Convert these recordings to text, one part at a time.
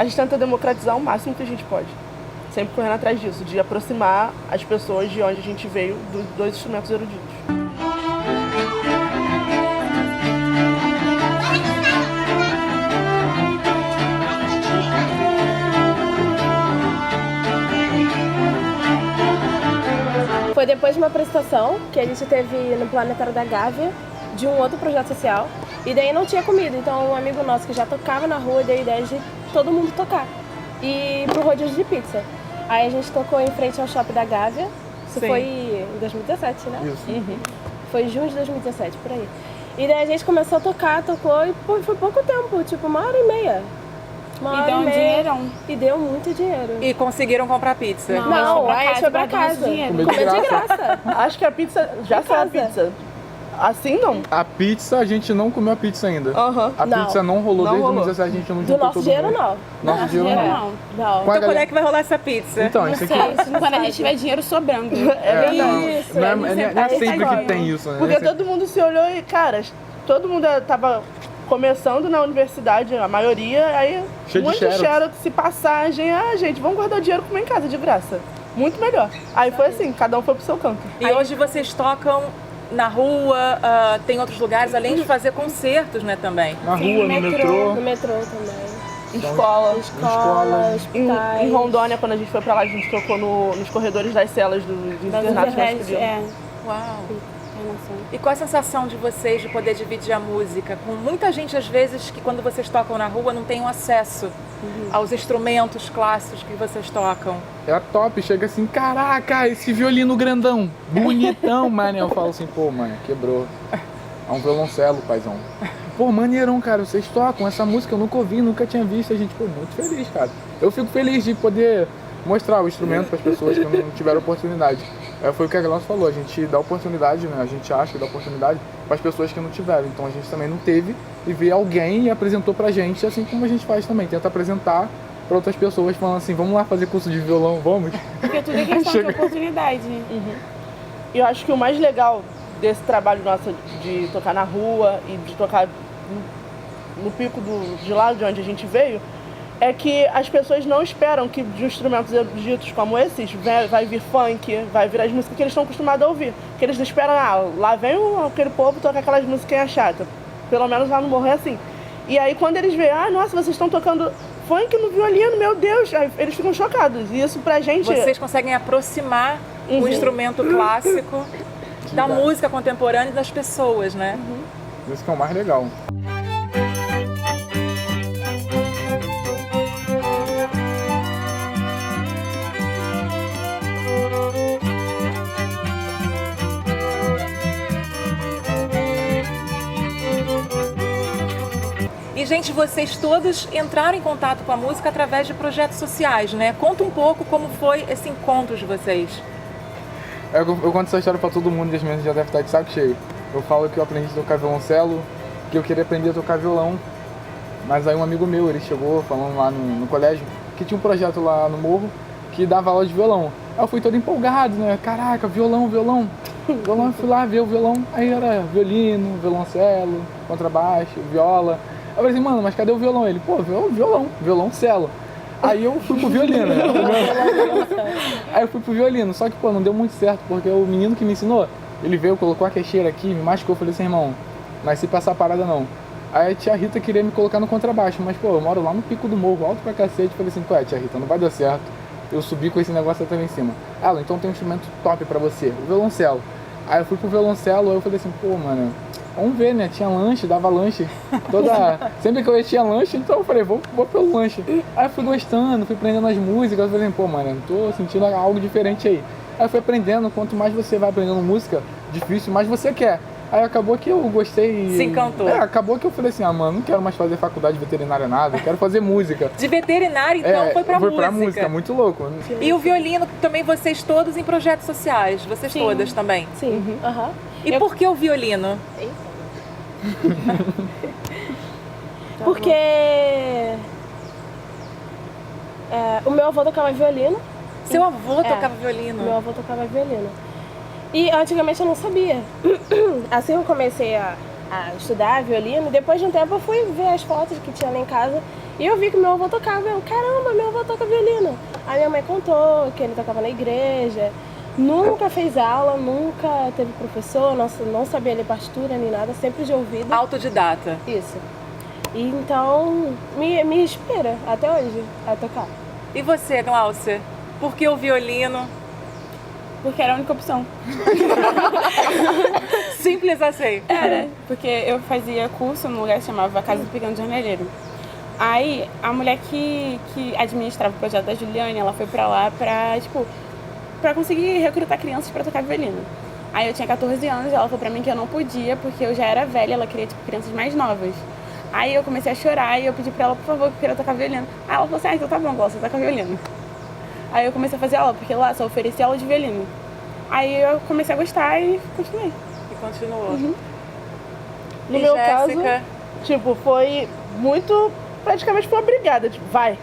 A gente tenta democratizar o máximo que a gente pode. Sempre correndo atrás disso, de aproximar as pessoas de onde a gente veio dos dois instrumentos eruditos. Foi depois de uma apresentação que a gente teve no Planetário da Gávea, de um outro projeto social, e daí não tinha comida, então um amigo nosso que já tocava na rua deu a ideia de todo mundo tocar, e pro rodízio de pizza. Aí a gente tocou em frente ao shopping da Gávea, isso foi em 2017, né? Isso. Uhum. Foi em junho de 2017, por aí. E daí a gente começou a tocar, tocou, e foi pouco tempo, tipo 1h30. E deu um dinheirão. E deu muito dinheiro. E conseguiram comprar pizza? Não, aí a gente foi pra casa. Comer de graça. Acho que a pizza, já saiu a pizza. Assim não. A pizza, a gente não comeu a pizza ainda. Aham. A pizza não rolou desde 2017, a gente não juntou Do nosso todo dinheiro, mundo. não. Nosso dinheiro não. Não. Com a Então quando galera- é que vai rolar essa pizza? Então, Não isso sei, aqui... quando a gente tiver dinheiro sobrando. É verdade. Isso, Não é sempre que tem isso, né? Porque Sempre- todo mundo se olhou e, cara, todo mundo tava começando na universidade, a maioria, aí Cheio de muito xerox. xerox, passagem, gente, vamos guardar o dinheiro e comer em casa de graça. Muito melhor. Aí foi assim, cada um foi pro seu canto. E hoje vocês tocam na rua, tem outros lugares, além de fazer concertos, né, também? Na rua, no metrô. No metrô também. Escola. Escola, hospitais. Em Rondônia, quando a gente foi pra lá, a gente tocou nos corredores das celas dos internatos masculinos. É, Uau! tem noção. E qual a sensação de vocês de poder dividir a música com muita gente, às vezes, que quando vocês tocam na rua não tem acesso aos instrumentos clássicos que vocês tocam? É top, chega assim, caraca, esse violino grandão, bonitão, mano. Eu falo assim, pô, mano, quebrou. É um violoncelo, paizão. Pô, maneirão, cara, vocês tocam essa música, eu nunca ouvi, nunca tinha visto. A gente, pô, muito feliz, cara. Eu fico feliz de poder mostrar o instrumento para as pessoas que não tiveram oportunidade. Foi o que a Glaucia falou, a gente dá oportunidade, né? A gente acha que dá oportunidade para as pessoas que não tiveram. Então a gente também não teve e veio alguém e apresentou pra gente, assim como a gente faz também. Tenta apresentar para outras pessoas falando assim, vamos lá fazer curso de violão, vamos? Porque tudo é questão de oportunidade. E eu acho que o mais legal desse trabalho nosso de tocar na rua e de tocar no pico de lá de onde a gente veio, é que as pessoas não esperam que de instrumentos eruditos como esses vai vir funk, vai vir as músicas que eles estão acostumados a ouvir. Porque eles não esperam, lá vem aquele povo tocar aquelas musiquinhas chatas. Pelo menos lá no morro é assim. E aí quando eles veem, nossa, vocês estão tocando funk no violino, meu Deus, aí eles ficam chocados. E isso pra gente... Vocês conseguem aproximar o instrumento clássico da música contemporânea e das pessoas, né? Isso que é o mais legal. E, gente, vocês todos entraram em contato com a música através de projetos sociais, né? Conta um pouco como foi esse encontro de vocês. Eu conto essa história pra todo mundo e as meninas já devem estar de saco cheio. Eu falo que eu aprendi a tocar violoncelo, que eu queria aprender a tocar violão. Mas aí um amigo meu, ele chegou falando lá no colégio que tinha um projeto lá no morro que dava aula de violão. Aí eu fui todo empolgado, né? Caraca, violão. Violão, eu fui lá ver o violão. Aí era violino, violoncelo, contrabaixo, viola. Eu falei assim, mano, mas cadê o violão? Ele, pô, violoncelo. Aí eu fui pro violino, né? Aí eu fui pro violino, só que, pô, não deu muito certo, porque o menino que me ensinou, ele veio, colocou a queixeira aqui, me machucou, eu falei assim, irmão, mas se passar a parada não. Aí a tia Rita queria me colocar no contrabaixo, mas, pô, eu moro lá no pico do morro, alto pra cacete, falei assim, pô, tia Rita, não vai dar certo. Eu subi com esse negócio até lá em cima. Ela, então tem um instrumento top pra você, o violoncelo. Aí eu fui pro violoncelo, aí eu falei assim, pô, mano, vamos ver, né? Tinha lanche, dava lanche. Sempre que eu ia tinha lanche, então eu falei, vou pelo lanche. Aí eu fui gostando, fui aprendendo as músicas, eu falei, pô, mano, tô sentindo algo diferente aí. Aí eu fui aprendendo, quanto mais você vai aprendendo música difícil, mais você quer. Aí acabou que eu gostei. Se encantou. Acabou que eu falei assim, mano, não quero mais fazer faculdade de veterinária nada, eu quero fazer música. De veterinário, então, foi pra música. Foi pra música, muito louco. E o violino, também vocês todos em projetos sociais, vocês todas também. Sim. E por que o violino? Porque o meu avô tocava violino. Seu avô tocava violino? Meu avô tocava violino. E antigamente eu não sabia. Assim eu comecei a estudar violino, depois de um tempo eu fui ver as fotos que tinha lá em casa E eu vi que meu avô tocava, eu, caramba, meu avô toca violino. Aí minha mãe contou que ele tocava na igreja, nunca fez aula, nunca teve professor, não sabia ler partitura nem nada, sempre de ouvido. Autodidata. Isso. E então me inspira até hoje a tocar. E você, Gláucia? Por que o violino? Porque era a única opção. Simples assim. Era, porque eu fazia curso num lugar que chamava Casa do Pequeno Jornaleiro. Aí, a mulher que administrava o projeto da Juliane, ela foi pra lá pra conseguir recrutar crianças pra tocar violino. Aí eu tinha 14 anos e ela falou pra mim que eu não podia, porque eu já era velha, ela queria, crianças mais novas. Aí eu comecei a chorar e eu pedi pra ela, por favor, que eu queria tocar violino. Aí ela falou assim, então tá bom, Gláucia, toca violino. Aí eu comecei a fazer aula, porque lá só oferecia aula de violino. Aí eu comecei a gostar e continuei. E continuou. No E meu Jéssica? caso, tipo, foi muito... Praticamente foi obrigada, tipo, vai.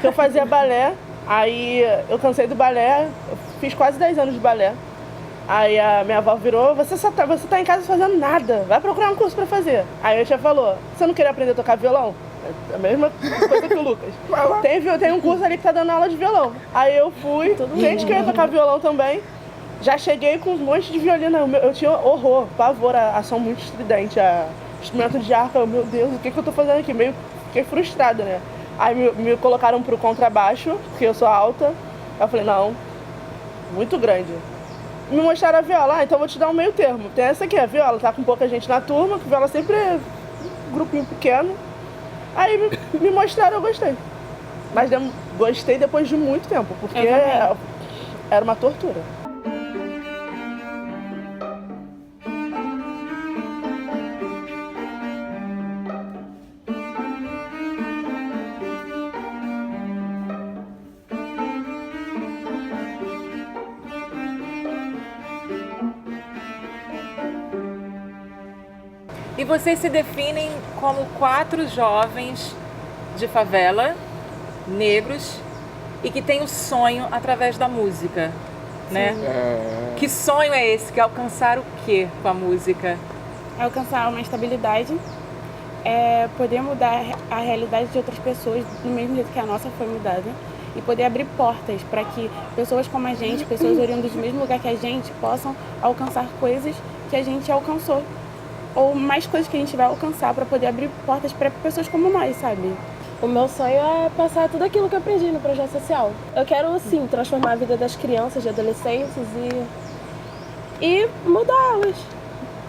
Eu fazia balé, aí eu cansei do balé, eu fiz quase 10 anos de balé. Aí a minha avó virou, você tá em casa fazendo nada, vai procurar um curso pra fazer. Aí a tia falou, você não queria aprender a tocar violão? É a mesma coisa que o Lucas. Tem um curso ali que tá dando aula de violão. Aí eu fui, gente queria tocar violão também. Já cheguei com um monte de violino, eu tinha horror, pavor, a som muito estridente, a instrumento de arco, meu Deus, o que eu tô fazendo aqui? Meio fiquei frustrada, né? Aí me colocaram pro contrabaixo, porque eu sou alta. Eu falei, não, muito grande. Me mostraram a viola, então vou te dar um meio termo. Tem essa aqui, a viola, tá com pouca gente na turma, que viola sempre é um grupinho pequeno. Aí me mostraram, eu gostei. Mas gostei depois de muito tempo, porque era uma tortura. E vocês se definem como 4 jovens de favela, negros, e que têm o sonho através da música, né? Que sonho é esse? Que alcançar o quê com a música? É alcançar uma estabilidade, é poder mudar a realidade de outras pessoas do mesmo jeito que a nossa foi mudada. E poder abrir portas para que pessoas como a gente, pessoas oriundas do mesmo lugar que a gente, possam alcançar coisas que a gente alcançou. Ou mais coisas que a gente vai alcançar para poder abrir portas para pessoas como nós, sabe? O meu sonho é passar tudo aquilo que eu aprendi no projeto social. Eu quero, sim, transformar a vida das crianças, de adolescentes e mudá-las.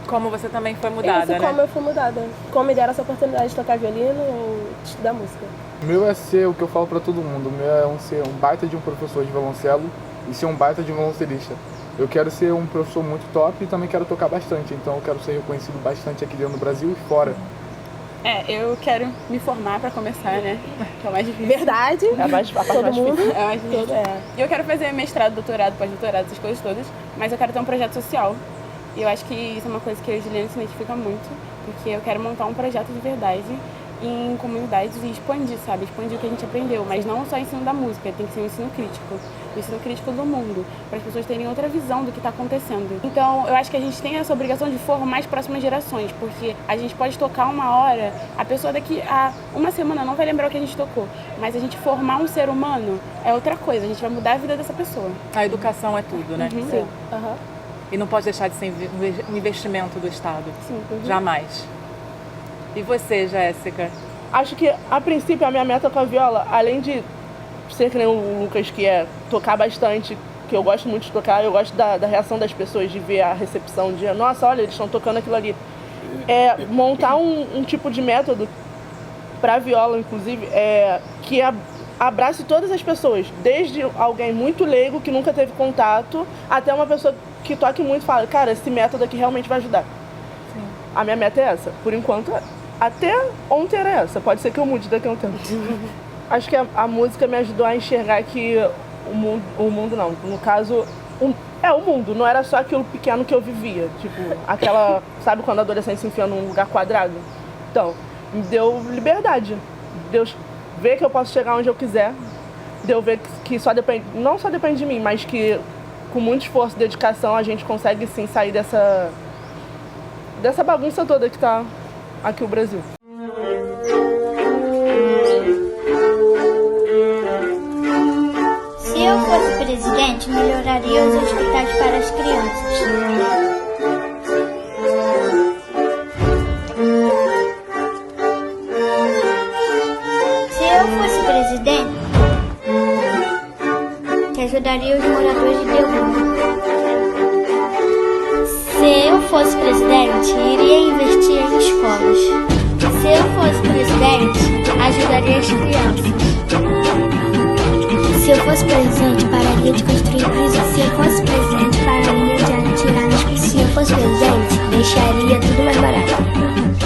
Como você também foi mudada, Isso, né? como eu fui mudada. Como me deram essa oportunidade de tocar violino ou de estudar música. O meu é ser o que eu falo pra todo mundo. O meu é ser um baita de um professor de violoncelo e ser um baita de um violoncelista. Eu quero ser um professor muito top e também quero tocar bastante, então eu quero ser reconhecido bastante aqui dentro do Brasil e fora. Eu quero me formar para começar, né? Que é o mais difícil. Verdade. É a parte Todo mais mundo. difícil. É o mais difícil. E eu quero fazer mestrado, doutorado, pós-doutorado, essas coisas todas, mas eu quero ter um projeto social. E eu acho que isso é uma coisa que eu e a Juliane se identifica muito, porque eu quero montar um projeto de verdade em comunidades e expandir, sabe? Expandir o que a gente aprendeu, mas não só o ensino da música, tem que ser um ensino crítico. O ensino crítico do mundo, para as pessoas terem outra visão do que está acontecendo. Então, eu acho que a gente tem essa obrigação de formar as próximas gerações, porque a gente pode tocar uma hora, a pessoa daqui a uma semana não vai lembrar o que a gente tocou, mas a gente formar um ser humano é outra coisa, a gente vai mudar a vida dessa pessoa. A educação é tudo, né? Sim. Aham. E não pode deixar de ser um investimento do Estado. Sim. Jamais. E você, Jéssica? Acho que, a princípio, a minha meta com a viola, além de ser que nem o Lucas, que é tocar bastante, que eu gosto muito de tocar, eu gosto da reação das pessoas, de ver a recepção, de nossa, olha, eles estão tocando aquilo ali. É montar um tipo de método para viola, inclusive, que abrace todas as pessoas, desde alguém muito leigo, que nunca teve contato, até uma pessoa que toque muito e fala, cara, esse método aqui realmente vai ajudar. Sim. A minha meta é essa. Por enquanto, até ontem era essa. Pode ser que eu mude daqui a um tempo. Acho que a música me ajudou a enxergar que o mundo não. No caso, o mundo. Não era só aquilo pequeno que eu vivia. Tipo, aquela... Sabe quando a adolescente se enfia num lugar quadrado? Então, me deu liberdade. Deus vê que eu posso chegar onde eu quiser. Deu ver que não só depende de mim, mas que com muito esforço e dedicação a gente consegue sim sair dessa bagunça toda que tá aqui o Brasil. presidente, melhoraria os hospitais para as crianças. Se eu fosse presidente, ajudaria os moradores de rua. Se eu fosse presidente, iria investir em escolas. Se eu fosse presidente, ajudaria as crianças. Se eu fosse presidente, pararia de construir prisões. Se eu fosse presidente, pararia de atirar nas pessoas. Se eu fosse presidente, deixaria tudo mais barato.